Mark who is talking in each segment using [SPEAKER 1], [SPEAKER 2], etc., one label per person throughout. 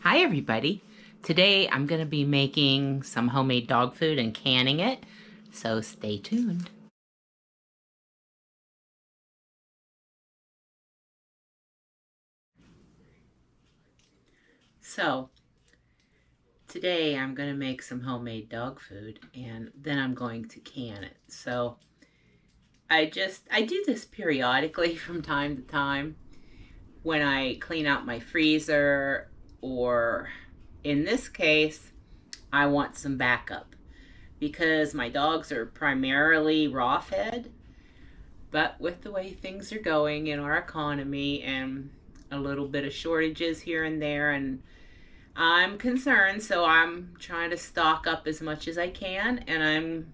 [SPEAKER 1] Hi everybody. Today I'm going to be making some homemade dog food and canning it, so stay tuned. So today I'm going to make some homemade dog food and then I'm going to can it. So I do this periodically from time to time when I clean out my freezer, or in this case I want some backup because my dogs are primarily raw fed. But with the way things are going in our economy and a little bit of shortages here and there, and I'm concerned, so I'm trying to stock up as much as I can, and I'm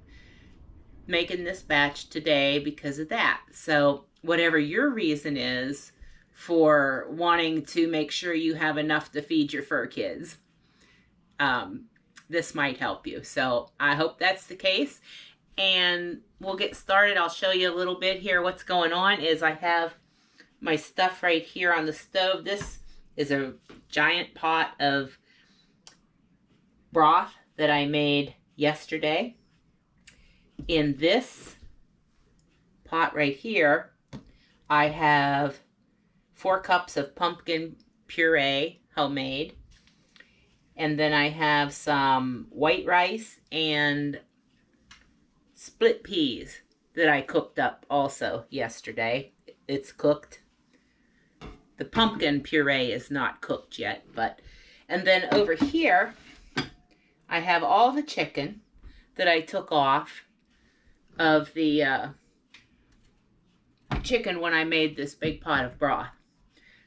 [SPEAKER 1] making this batch today because of that. So whatever your reason is for wanting to make sure you have enough to feed your fur kids, um, this might help you. So I hope that's the case. And we'll get started. I'll show you a little bit here. What's going on is I have my stuff right here on the stove. This is a giant pot of broth that I made yesterday. In this pot right here, I have 4 cups of pumpkin puree, homemade. And then I have some white rice and split peas that I cooked up also yesterday. It's cooked. The pumpkin puree is not cooked yet, and then over here I have all the chicken that I took off of the chicken when I made this big pot of broth.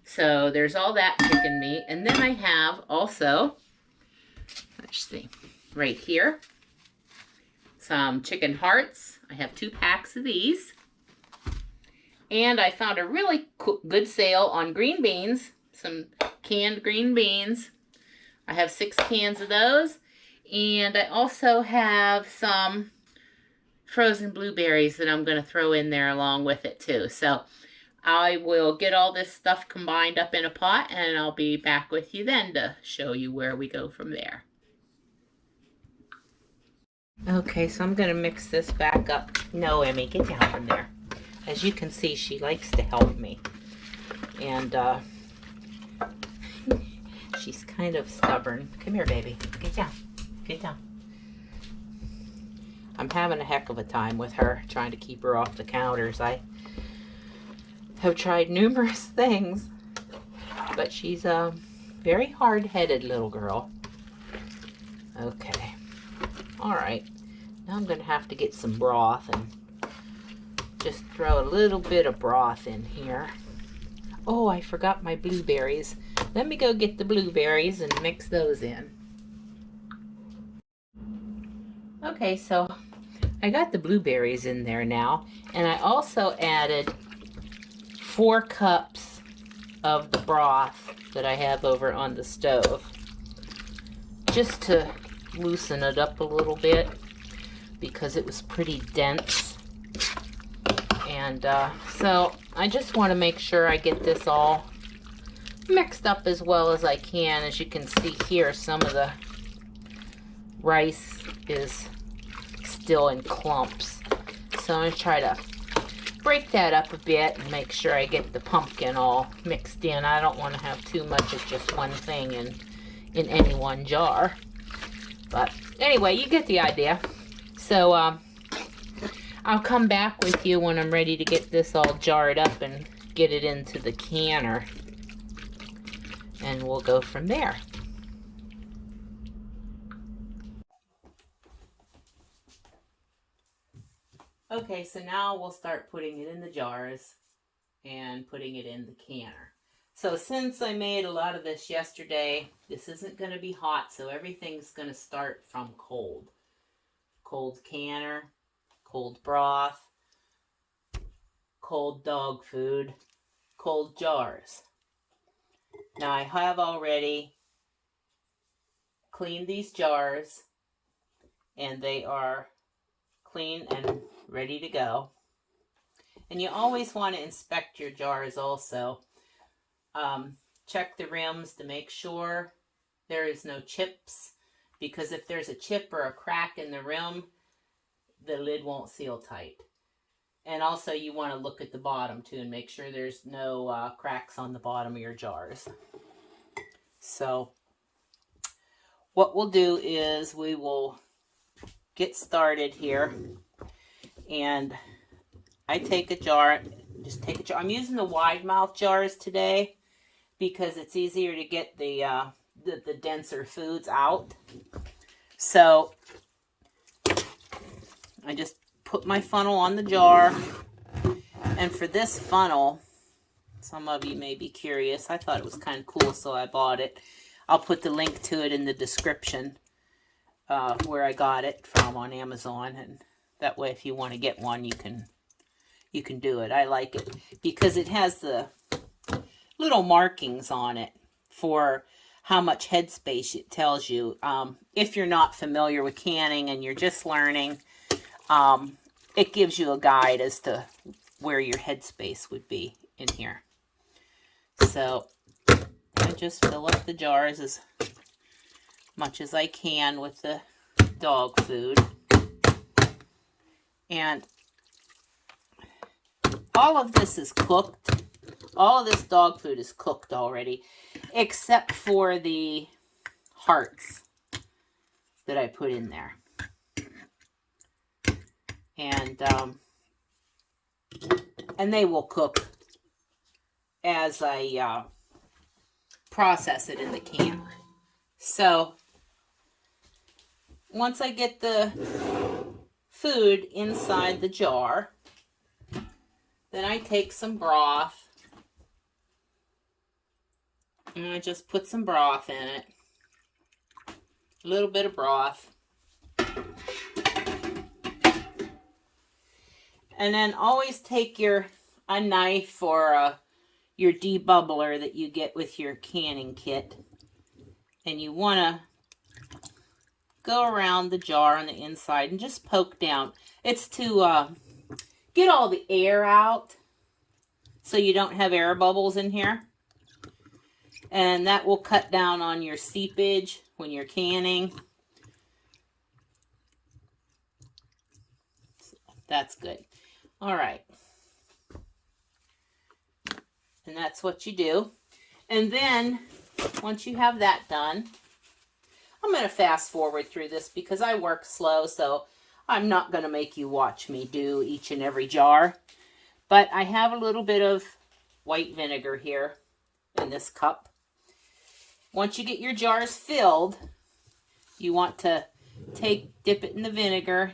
[SPEAKER 1] So there's all that chicken meat, and then I have also, let's see, right here, some chicken hearts. I have 2 packs of these. And I found a really good sale on green beans, some canned green beans. I have 6 cans of those. And I also have some frozen blueberries that I'm going to throw in there along with it too. So I will get all this stuff combined up in a pot, and I'll be back with you then to show you where we go from there. Okay, so I'm going to mix this back up. No, Emmy, get down from there. As you can see, she likes to help me. And she's kind of stubborn. Come here, baby. Get down. Get down. I'm having a heck of a time with her, trying to keep her off the counters. I have tried numerous things, but she's a very hard-headed little girl. Okay. All right. Now I'm going to have to get some broth and just throw a little bit of broth in here. Oh, I forgot my blueberries. Let me go get the blueberries and mix those in. Okay, so I got the blueberries in there now, and I also added 4 cups of the broth that I have over on the stove, just to loosen it up a little bit because it was pretty dense. And so I just want to make sure I get this all mixed up as well as I can. As you can see here, some of the rice is still in clumps. So I'm going to try to break that up a bit and make sure I get the pumpkin all mixed in. I don't want to have too much of just one thing in any one jar. But anyway, you get the idea. So I'll come back with you when I'm ready to get this all jarred up and get it into the canner. And we'll go from there. Okay, so now we'll start putting it in the jars and putting it in the canner. So since I made a lot of this yesterday, this isn't going to be hot, so everything's going to start from cold. Cold canner, cold broth, cold dog food, cold jars. Now I have already cleaned these jars, and they are clean and ready to go. And you always want to inspect your jars also. Check the rims to make sure there is no chips, because if there's a chip or a crack in the rim, the lid won't seal tight. And also you want to look at the bottom too and make sure there's no cracks on the bottom of your jars. So what we'll do is we will get started here. And I take a jar, I'm using the wide mouth jars today because it's easier to get the denser foods out. So I just put my funnel on the jar. And for this funnel, some of you may be curious. I thought it was kind of cool, so I bought it. I'll put the link to it in the description where I got it from on Amazon. And that way, if you want to get one, you can do it. I like it because it has the little markings on it for how much headspace it tells you. If you're not familiar with canning and you're just learning, it gives you a guide as to where your headspace would be in here. So I just fill up the jars as much as I can with the dog food. And all of this is cooked. All of this dog food is cooked already, except for the hearts that I put in there. And they will cook as I process it in the can. So once I get the food inside the jar, then I take some broth and I just put some broth in it. A little bit of broth. And then always take a knife or your debubbler that you get with your canning kit. And you want to go around the jar on the inside and just poke down. It's to get all the air out so you don't have air bubbles in here. And that will cut down on your seepage when you're canning. That's good. All right. And that's what you do. And then once you have that done, I'm going to fast forward through this because I work slow, so I'm not going to make you watch me do each and every jar. But I have a little bit of white vinegar here in this cup. Once you get your jars filled, you want to dip it in the vinegar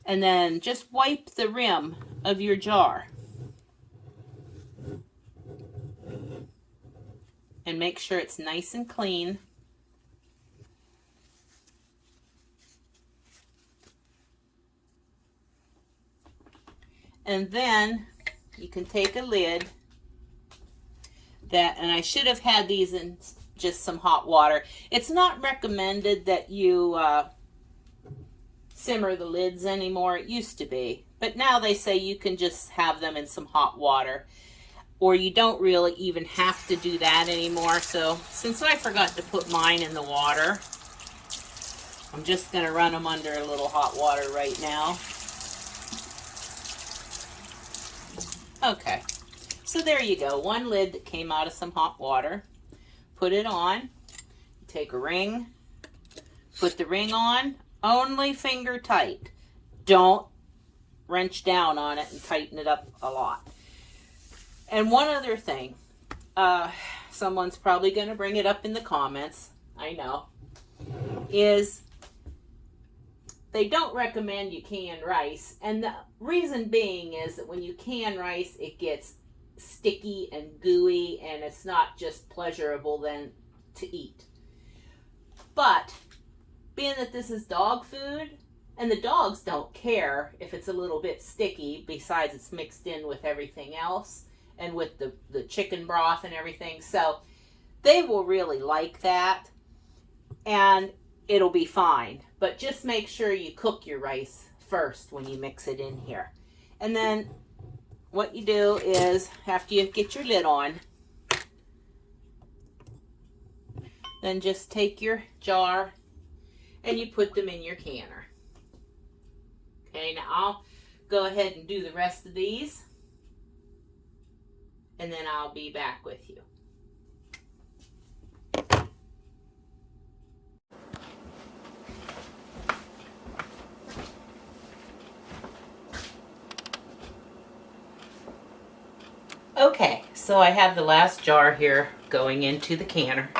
[SPEAKER 1] and then just wipe the rim of your jar. And make sure it's nice and clean. And then you can take a lid and I should have had these in just some hot water. It's not recommended that you simmer the lids anymore. It used to be, but now they say you can just have them in some hot water, or you don't really even have to do that anymore. So since I forgot to put mine in the water, I'm just going to run them under a little hot water right now. Okay, so there you go. One lid that came out of some hot water. Put it on. Take a ring. Put the ring on. Only finger tight. Don't wrench down on it and tighten it up a lot. And one other thing. Someone's probably going to bring it up in the comments. I know. Is they don't recommend you can rice. And the reason being is that when you can rice, it gets sticky and gooey, and it's not just pleasurable then to eat. But being that this is dog food, and the dogs don't care if it's a little bit sticky, besides it's mixed in with everything else and with the chicken broth and everything, so they will really like that and it'll be fine. But just make sure you cook your rice first when you mix it in here. And then what you do is, after you get your lid on, then just take your jar and you put them in your canner. Okay, now I'll go ahead and do the rest of these, and then I'll be back with you. Okay, so I have the last jar here going into the canner.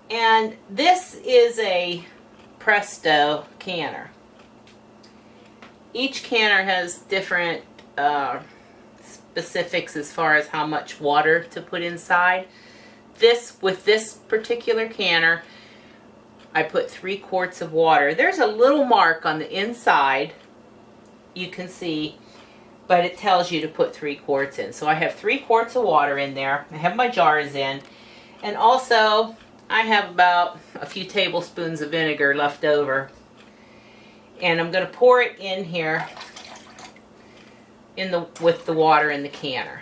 [SPEAKER 1] And this is a Presto canner. Each canner has different specifics as far as how much water to put inside. With this particular canner, I put 3 quarts of water. There's a little mark on the inside, you can see, but it tells you to put 3 quarts in. So I have 3 quarts of water in there. I have my jars in, and also I have about a few tablespoons of vinegar left over, and I'm going to pour it in here with the water in the canner,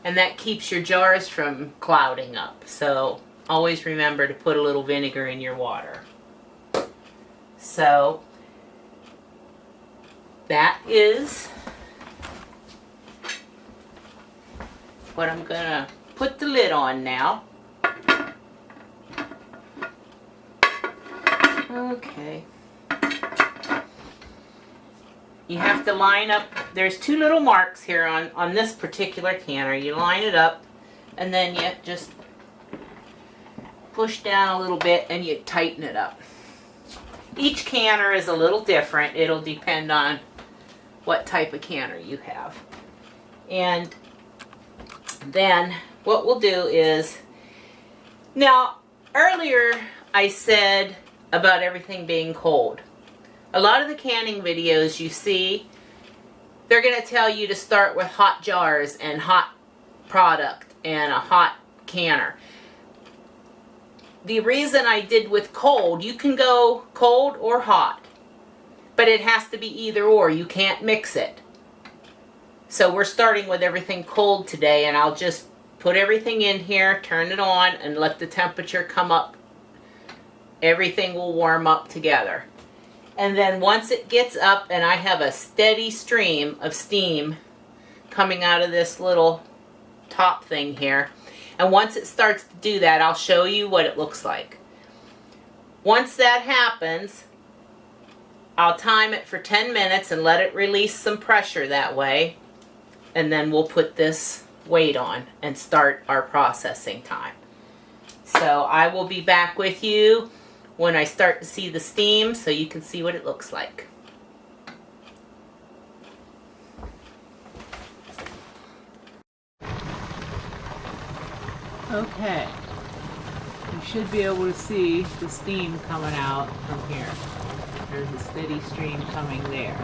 [SPEAKER 1] and that keeps your jars from clouding up. So always remember to put a little vinegar in your water. So that is what I'm gonna put the lid on now. Okay. You have to line up, there's 2 little marks here on this particular canner. You line it up, and then you just push down a little bit and you tighten it up. Each canner is a little different. It'll depend on what type of canner you have. And then what we'll do is, now earlier I said about everything being cold. A lot of the canning videos you see, they're going to tell you to start with hot jars and hot product and a hot canner. The reason I did with cold, you can go cold or hot, but it has to be either or. You can't mix it. So we're starting with everything cold today, and I'll just put everything in here, turn it on, and let the temperature come up. Everything will warm up together. And then once it gets up and I have a steady stream of steam coming out of this little top thing here, and once it starts to do that, I'll show you what it looks like. Once that happens, I'll time it for 10 minutes and let it release some pressure that way, and then we'll put this weight on and start our processing time. So I will be back with you when I start to see the steam, so you can see what it looks like. Okay, you should be able to see the steam coming out from here. There's a steady stream coming there.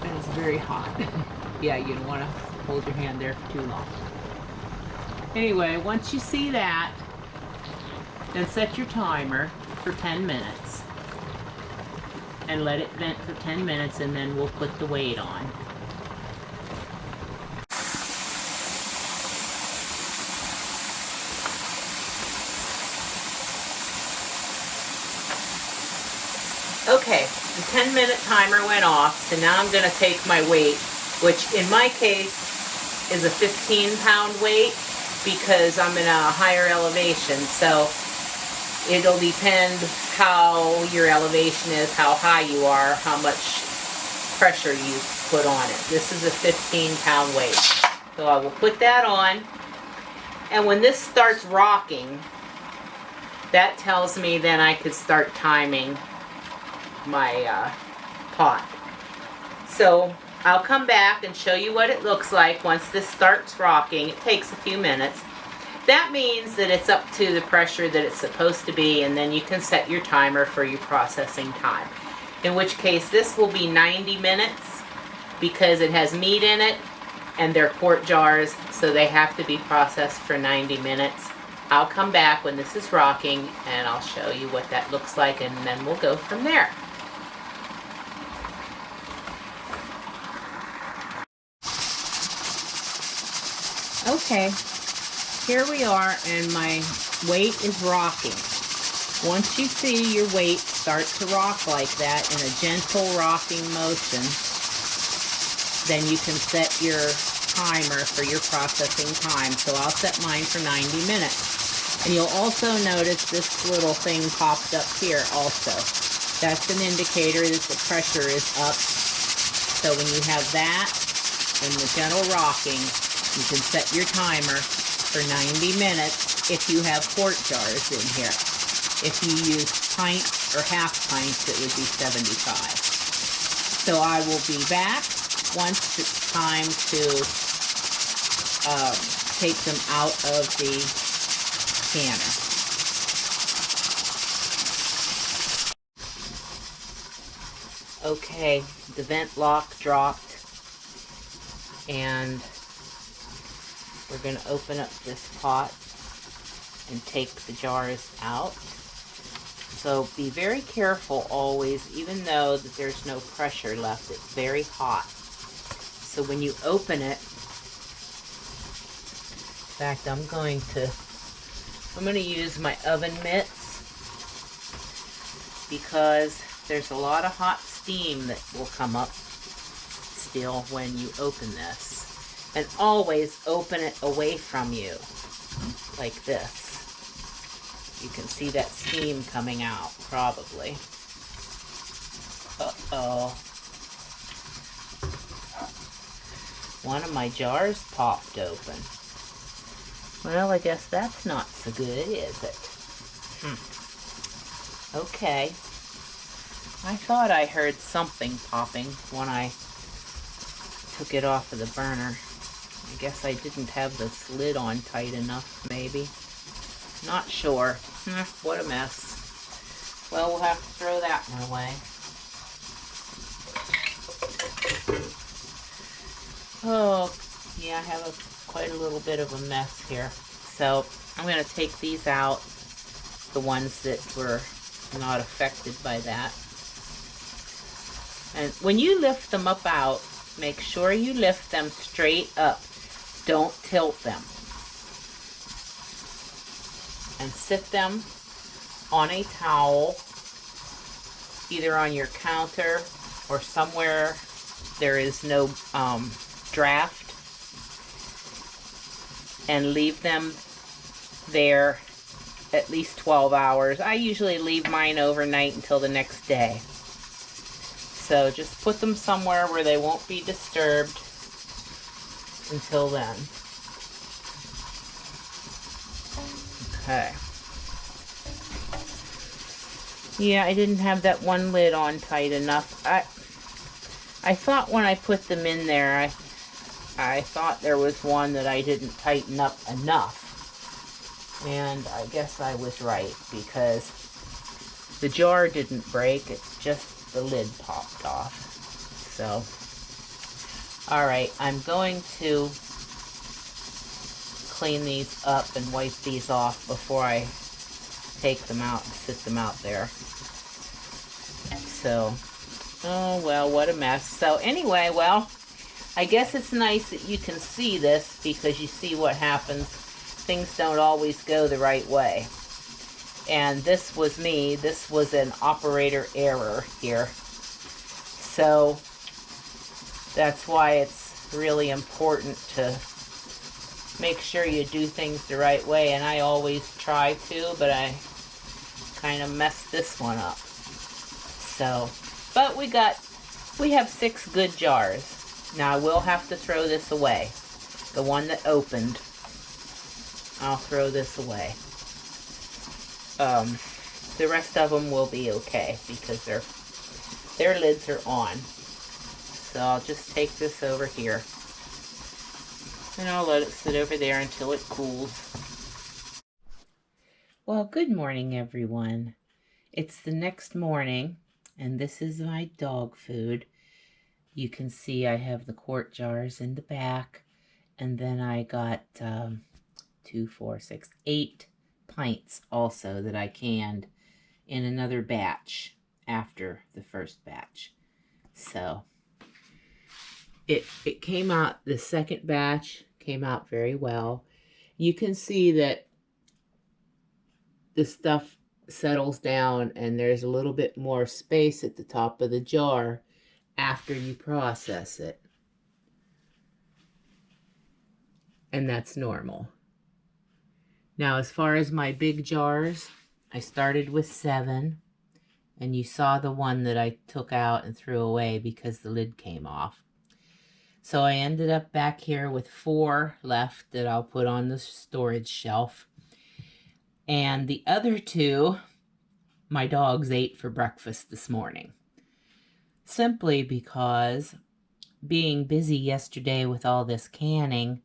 [SPEAKER 1] And it's very hot. Yeah, you don't want to hold your hand there for too long. Anyway, once you see that, then set your timer for 10 minutes. And let it vent for 10 minutes, and then we'll put the weight on. Okay, the 10-minute timer went off, so now I'm going to take my weight, which in my case is a 15-pound weight because I'm in a higher elevation. So it'll depend how your elevation is, how high you are, how much pressure you put on it. This is a 15-pound weight. So I will put that on, and when this starts rocking, that tells me then I could start timing my pot. So I'll come back and show you what it looks like once this starts rocking. It takes a few minutes. That means that it's up to the pressure that it's supposed to be, and then you can set your timer for your processing time. In which case this will be 90 minutes because it has meat in it and they're quart jars, so they have to be processed for 90 minutes. I'll come back when this is rocking and I'll show you what that looks like, and then we'll go from there. Okay, here we are, and my weight is rocking. Once you see your weight start to rock like that in a gentle rocking motion, then you can set your timer for your processing time. So I'll set mine for 90 minutes. And you'll also notice this little thing popped up here also. That's an indicator that the pressure is up. So when you have that and the gentle rocking, you can set your timer for 90 minutes if you have quart jars in here. If you use pints or half pints, it would be 75. So I will be back once it's time to take them out of the canner. Okay, the vent lock dropped, and we're going to open up this pot and take the jars out. So be very careful always, even though that there's no pressure left, it's very hot. So when you open it, in fact, I'm going to use my oven mitts, because there's a lot of hot steam that will come up still when you open this. And always open it away from you, like this. You can see that steam coming out, probably. Uh-oh. One of my jars popped open. Well, I guess that's not so good, is it? Okay. I thought I heard something popping when I took it off of the burner. I guess I didn't have this lid on tight enough, maybe. Not sure. What a mess. Well, we'll have to throw that one away. Oh, yeah, I have quite a little bit of a mess here. So I'm going to take these out, the ones that were not affected by that. And when you lift them up out, make sure you lift them straight up. Don't tilt them. And sit them on a towel, either on your counter or somewhere there is no draft, and leave them there at least 12 hours. I usually leave mine overnight until the next day. So just put them somewhere where they won't be disturbed until then. Okay. Yeah, I didn't have that one lid on tight enough. I thought when I put them in there, I thought there was one that I didn't tighten up enough. And I guess I was right, because the jar didn't break, it's just the lid popped off. So, alright, I'm going to clean these up and wipe these off before I take them out and sit them out there. So, oh well, what a mess. So anyway, well, I guess it's nice that you can see this, because you see what happens. Things don't always go the right way. And this was me. This was an operator error here. So that's why it's really important to make sure you do things the right way. And I always try to, but I kind of messed this one up. So, but we have 6 good jars. Now I will have to throw this away. The one that opened, I'll throw this away. The rest of them will be okay, because their lids are on. So I'll just take this over here, and I'll let it sit over there until it cools. Well, good morning, everyone. It's the next morning, and this is my dog food. You can see I have the quart jars in the back, and then I got 2, 4, 6, 8 pints also that I canned in another batch after the first batch. So it came out, the second batch came out very well, you can see that the stuff settles down and there's a little bit more space at the top of the jar after you process it. And that's normal. Now, as far as my big jars, I started with 7, and you saw the one that I took out and threw away because the lid came off. So I ended up back here with 4 left that I'll put on the storage shelf. And the other 2, my dogs ate for breakfast this morning. Simply because being busy yesterday with all this canning,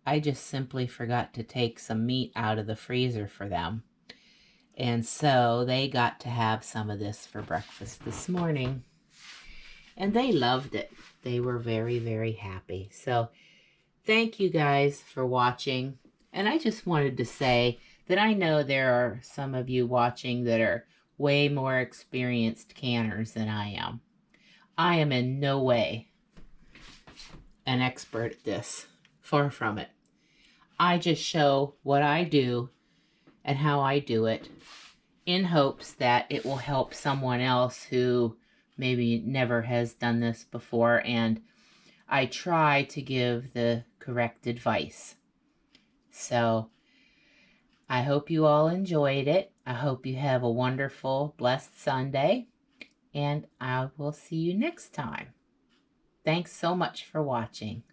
[SPEAKER 1] I just simply forgot to take some meat out of the freezer for them. And so they got to have some of this for breakfast this morning. And they loved it. They were very, very happy. So thank you guys for watching. And I just wanted to say that I know there are some of you watching that are way more experienced canners than I am. I am in no way an expert at this. Far from it. I just show what I do and how I do it in hopes that it will help someone else who maybe never has done this before, and I try to give the correct advice. So I hope you all enjoyed it. I hope you have a wonderful, blessed Sunday, and I will see you next time. Thanks so much for watching.